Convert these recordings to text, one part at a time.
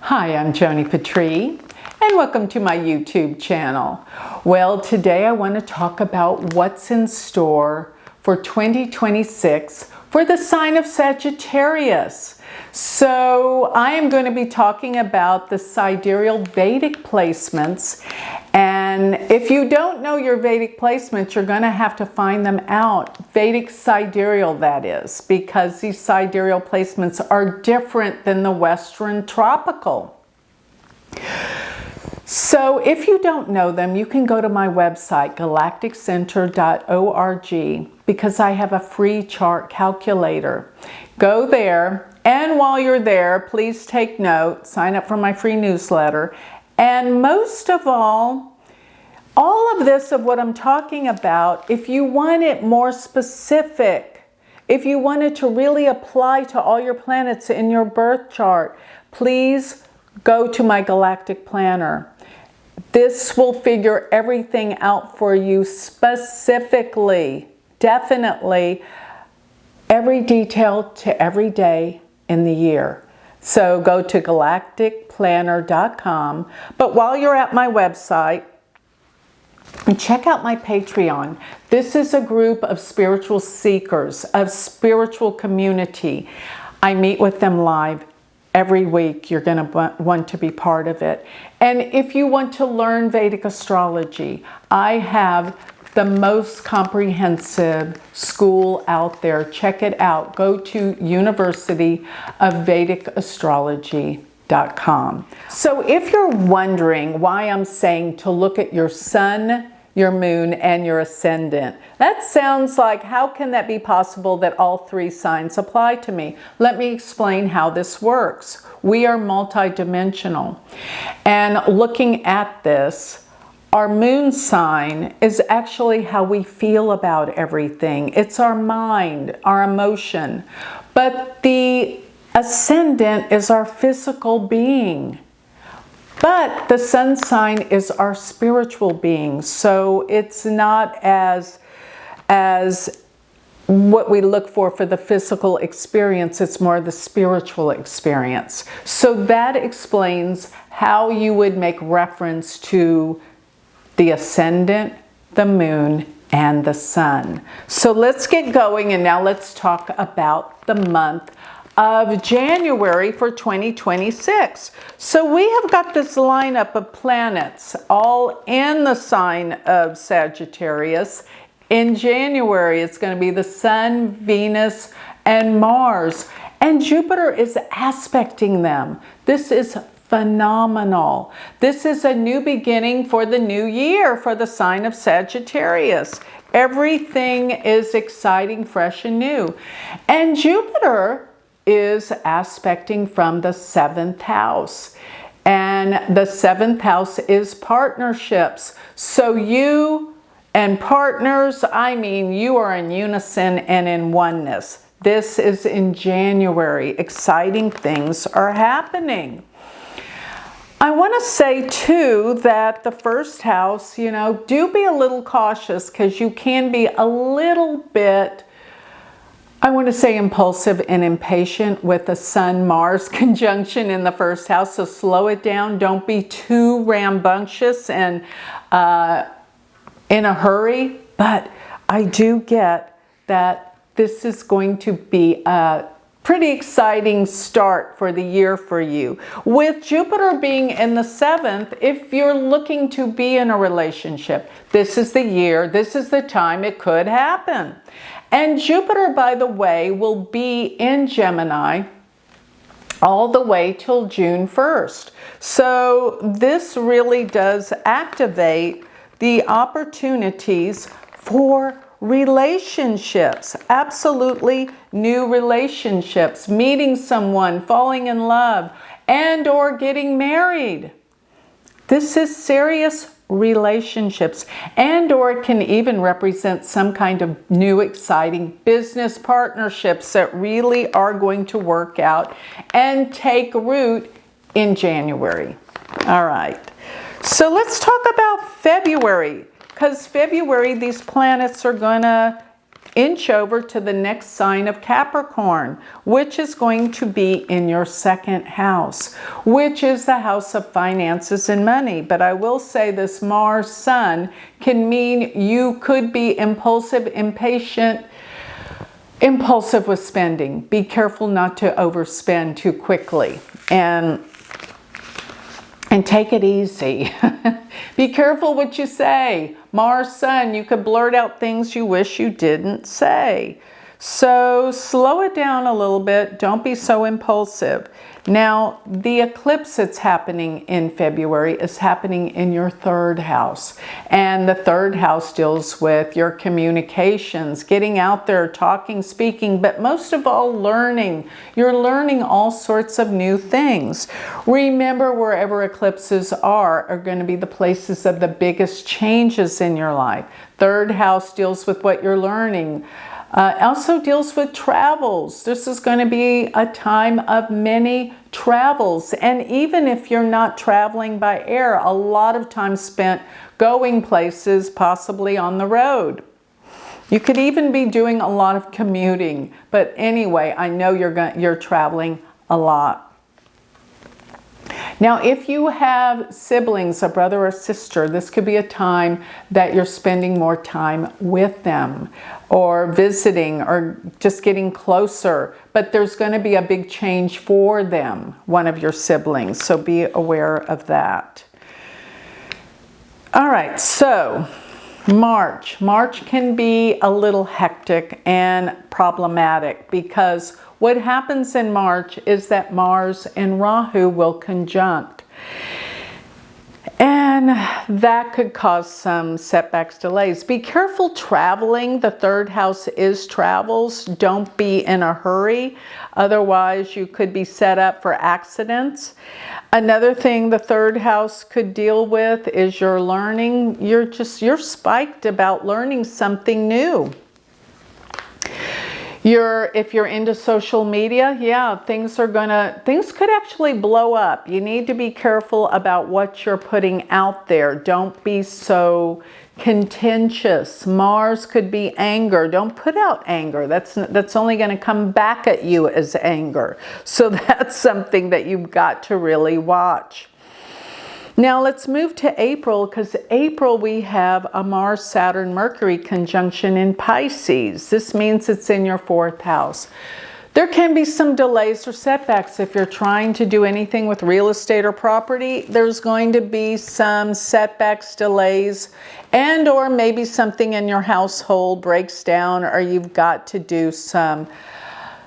Hi, I'm Joni Patry, and welcome to my YouTube channel. Well, today I want to talk about what's in store for 2026 for the sign of Sagittarius. So I am going to be talking about the sidereal Vedic placements, and if you don't know your Vedic placements, you're going to have to find them out. Vedic sidereal, that is, because these sidereal placements are different than the Western tropical. So if you don't know them, you can go to my website, galacticcenter.org, because I have a free chart calculator. Go there, and while you're there, please take note, sign up for my free newsletter, and most of all of this of what I'm talking about, if you want it more specific, if you want it to really apply to all your planets in your birth chart, please go to my galactic planner. This will figure everything out for you specifically, definitely, every detail to every day in the year. So go to galacticplanner.com. But while you're at my website, check out my Patreon. This is a group of spiritual seekers, of spiritual community. I meet with them live every week. You're going to want to be part of it. And if you want to learn Vedic astrology, I have the most comprehensive school out there. Check it out. Go to University of Vedic Astrology.com. So if you're wondering why I'm saying to look at your sun, your moon, and your ascendant, that sounds like, how can that be possible that all three signs apply to me? Let me explain how this works. We are multidimensional. And looking at this, our moon sign is actually how we feel about everything. It's our mind, our emotion. But the ascendant is our physical being. But the sun sign is our spiritual being. So it's not as what we look for the physical experience. It's more the spiritual experience. So that explains how you would make reference to the ascendant, the moon, and the sun. So let's get going, and now let's talk about the month of January for 2026. So we have got this lineup of planets all in the sign of Sagittarius. In January, it's going to be the Sun, Venus, and Mars. And Jupiter is aspecting them. This is phenomenal. This is a new beginning for the new year for the sign of Sagittarius. Everything is exciting, fresh, and new. And Jupiter is aspecting from the 7th house. And the 7th house is partnerships. So you and partners, I mean, you are in unison and in oneness. This is in January. Exciting things are happening. I want to say too that the first house, do be a little cautious, because you can be a little bit, I want to say, impulsive and impatient with the Sun-Mars conjunction in the first house. So slow it down. Don't be too rambunctious and in a hurry. But I do get that this is going to be a pretty exciting start for the year for you. With Jupiter being in the 7th, if you're looking to be in a relationship, this is the year, this is the time it could happen. And Jupiter, by the way, will be in Gemini all the way till June 1st. So this really does activate the opportunities for relationships, absolutely new relationships, meeting someone, falling in love, and or getting married. This is serious relationships, and or it can even represent some kind of new exciting business partnerships that really are going to work out and take root in January. All right, so let's talk about February, because February, these planets are going to inch over to the next sign of Capricorn, which is going to be in your second house, which is the house of finances and money. But I will say this Mars Sun can mean you could be impulsive, impatient, impulsive with spending. Be careful not to overspend too quickly and take it easy. Be careful what you say. Mars Sun, you could blurt out things you wish you didn't say. So slow it down a little bit. Don't be so impulsive. Now, the eclipse that's happening in February is happening in your third house. And the third house deals with your communications, getting out there, talking, speaking, but most of all, learning. You're learning all sorts of new things. Remember, wherever eclipses are going to be the places of the biggest changes in your life. Third house deals with what you're learning. Also deals with travels. This is going to be a time of many travels. And even if you're not traveling by air, a lot of time spent going places, possibly on the road. You could even be doing a lot of commuting. But anyway, I know you're traveling a lot. Now, if you have siblings, a brother or sister, this could be a time that you're spending more time with them or visiting or just getting closer. But there's going to be a big change for them, one of your siblings. So be aware of that. All right, so March. March can be a little hectic and problematic because what happens in March is that Mars and Rahu will conjunct. And that could cause some setbacks, delays. Be careful traveling. The third house is travels. Don't be in a hurry. Otherwise, you could be set up for accidents. Another thing the third house could deal with is your learning. You're spiked about learning something new. If you're into social media, yeah, things could actually blow up. You need to be careful about what you're putting out there. Don't be so contentious. Mars could be anger. Don't put out anger. That's only going to come back at you as anger. So that's something that you've got to really watch. Now let's move to April, because April we have a Mars, Saturn, Mercury conjunction in Pisces. This means it's in your fourth house. There can be some delays or setbacks if you're trying to do anything with real estate or property. There's going to be some setbacks, delays, and or maybe something in your household breaks down, or you've got to do some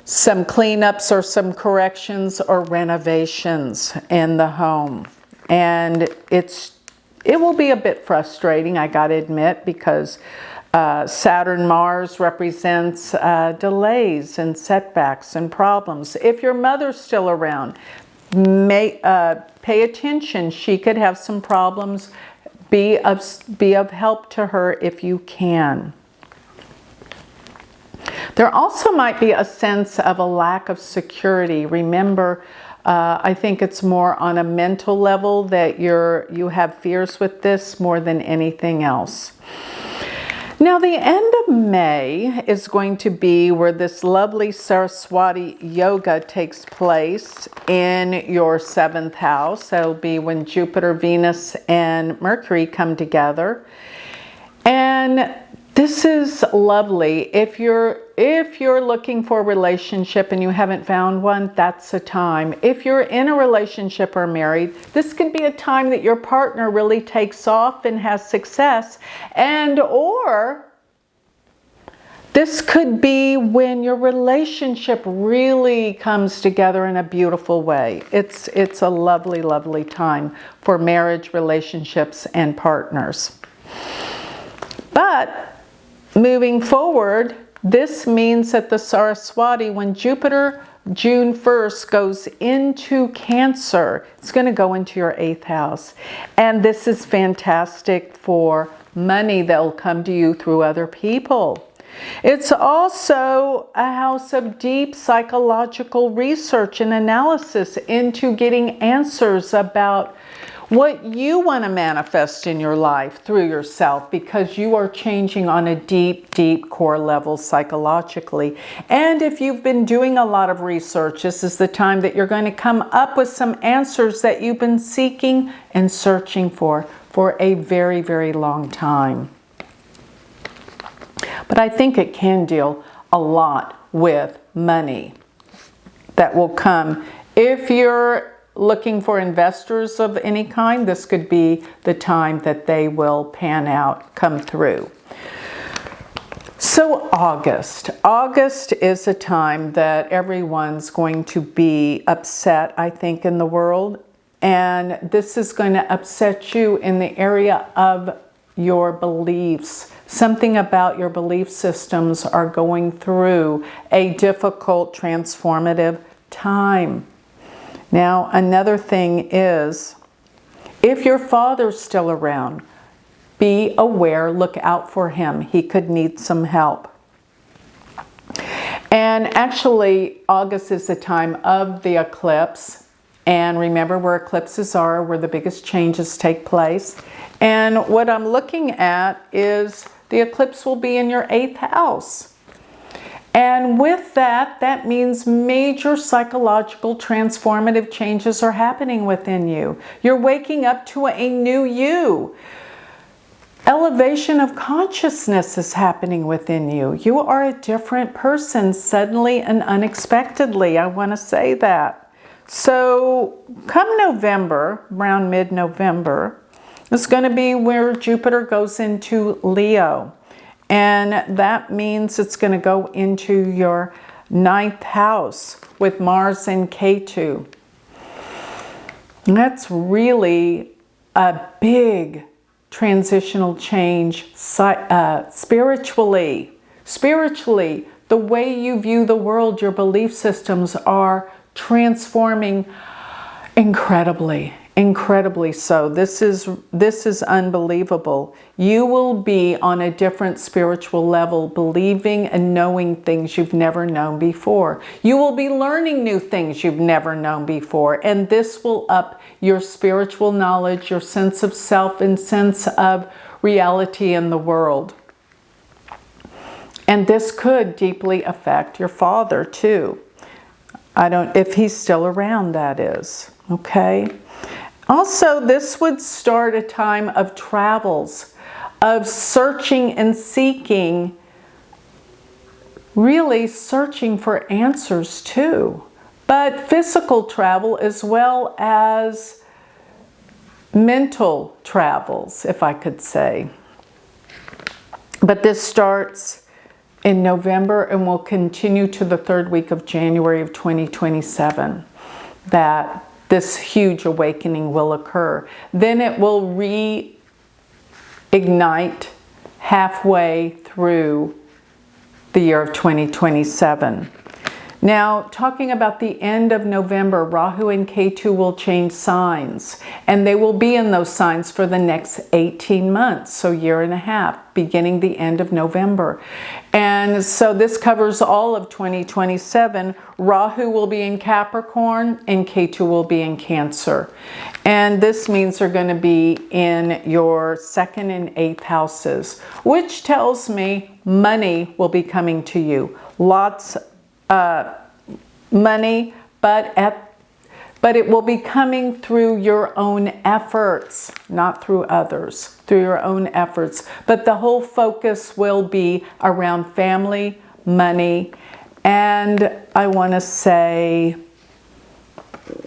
cleanups or some corrections or renovations in the home. And it will be a bit frustrating, I got to admit, because Saturn Mars represents delays and setbacks and problems. If your mother's still around, pay attention. She could have some problems. Be of help to her if you can. There also might be a sense of a lack of security. Remember, I think it's more on a mental level that you have fears with this more than anything else. Now, the end of May is going to be where this lovely Saraswati yoga takes place in your seventh house. That'll be when Jupiter, Venus, and Mercury come together. And this is lovely. If you're looking for a relationship and you haven't found one, that's the time. If you're in a relationship or married, this can be a time that your partner really takes off and has success. Or this could be when your relationship really comes together in a beautiful way. It's a lovely, lovely time for marriage, relationships, and partners. But moving forward, this means that the Saraswati, when Jupiter, June 1st, goes into Cancer, it's going to go into your 8th house. And this is fantastic for money that will come to you through other people. It's also a house of deep psychological research and analysis into getting answers about what you want to manifest in your life through yourself, because you are changing on a deep, deep core level psychologically. And if you've been doing a lot of research, this is the time that you're going to come up with some answers that you've been seeking and searching for a very, very long time. But I think it can deal a lot with money that will come. If you're looking for investors of any kind, this could be the time that they will pan out, come through. So August is a time that everyone's going to be upset, I think, in the world. And this is going to upset you in the area of your beliefs. Something about your belief systems are going through a difficult, transformative time. Now, another thing is, if your father's still around, be aware, look out for him. He could need some help. And actually, August is the time of the eclipse. And remember where eclipses are, where the biggest changes take place. And what I'm looking at is the eclipse will be in your 8th house. And with that, that means major psychological transformative changes are happening within you. You're waking up to a new you. Elevation of consciousness is happening within you. You are a different person suddenly and unexpectedly. I want to say that. So come November, around mid-November, it's going to be where Jupiter goes into Leo. And that means it's going to go into your 9th house with Mars and Ketu. And that's really a big transitional change spiritually. Spiritually, the way you view the world, your belief systems are transforming incredibly. Incredibly so. This is unbelievable. You will be on a different spiritual level, believing and knowing things you've never known before. You will be learning new things you've never known before, and this will up your spiritual knowledge, your sense of self, and sense of reality in the world. And this could deeply affect your father too. If he's still around, that is. Okay? Also, this would start a time of travels, of searching and seeking, really searching for answers too. But physical travel as well as mental travels, if I could say. But this starts in November and will continue to the 3rd week of January of 2027. That this huge awakening will occur. Then it will reignite halfway through the year of 2027. Now, talking about the end of November, Rahu and Ketu will change signs, and they will be in those signs for the next 18 months, so year and a half, beginning the end of November. And so this covers all of 2027. Rahu will be in Capricorn and Ketu will be in Cancer. And this means they're going to be in your 2nd and 8th houses, which tells me money will be coming to you. Lots money, but it will be coming through your own efforts, not through others, through your own efforts. But the whole focus will be around family, money, and I want to say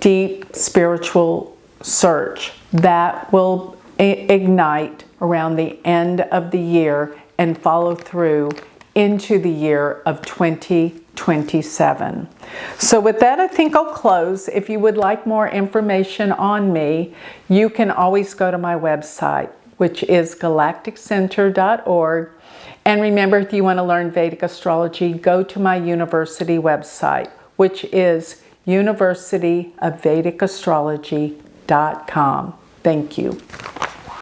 deep spiritual search that will ignite around the end of the year and follow through into the year of 2027. So with that, I think I'll close. If you would like more information on me, you can always go to my website, which is galacticcenter.org. And remember, if you want to learn Vedic astrology, go to my university website, which is universityofvedicastrology.com. Thank you.